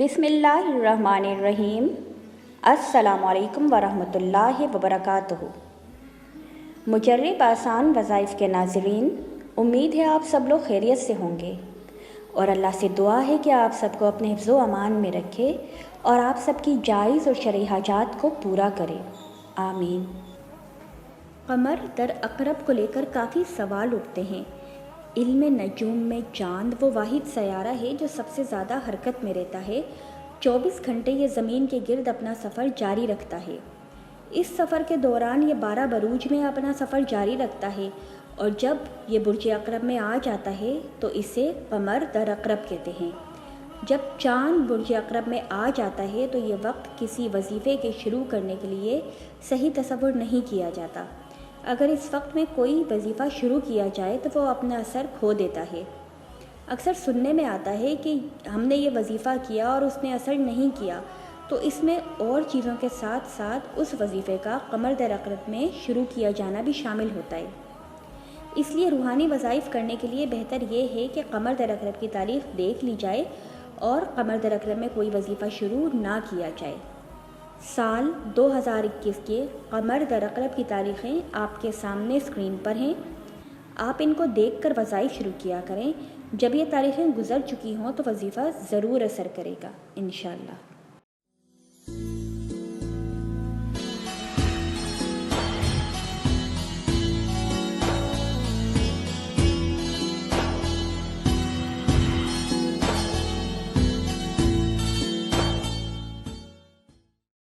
बिस्मिल्लाहिर्रहमानिर्रहीम। अस्सलाम अलैकुम वरहमतुल्लाहि वबरकातुहू। मुजर्रिब आसान वज़ाइफ के नाज़रीन, उम्मीद है आप सब लोग खैरियत से होंगे और अल्लाह से दुआ है कि आप सबको अपने हिफ्ज़ो अमान में रखे और आप सबकी जायज़ और शरई हाजात को पूरा करे, आमीन। कमर दर अकरब को लेकर काफ़ी सवाल उठते हैं। इल्म नजूम में चाँद वो वाहिद सयारा है जो सबसे ज़्यादा हरकत में रहता है। 24 घंटे ये ज़मीन के गिर्द अपना सफ़र जारी रखता है। इस सफ़र के दौरान ये 12 बरूज में अपना सफ़र जारी रखता है और जब ये बुर्ज अकरब में आ जाता है तो इसे कमर दर अकरब कहते हैं। जब चाँद बुर्ज अकरब में आ जाता है तो ये वक्त किसी वजीफ़े के शुरू करने के लिए सही तसव्वुर नहीं किया जाता। अगर इस वक्त में कोई वजीफ़ा शुरू किया जाए तो वो अपना असर खो देता है। अक्सर सुनने में आता है कि हमने ये वजीफ़ा किया और उसने असर नहीं किया, तो इसमें और चीज़ों के साथ साथ उस वजीफ़े का कमर दर अकरब में शुरू किया जाना भी शामिल होता है। इसलिए रूहानी वज़ाइफ करने के लिए बेहतर ये है कि कमर दर अकरब की तारीख़ देख ली जाए और कमर दर अकरब में कोई वजीफ़ा शुरू ना किया जाए। साल 2021 के कमर दर अकरब की तारीख़ें आपके सामने स्क्रीन पर हैं। आप इनको देखकर वज़ाइफ शुरू किया करें। जब ये तारीख़ें गुज़र चुकी हों तो वजीफ़ा ज़रूर असर करेगा इंशाअल्लाह।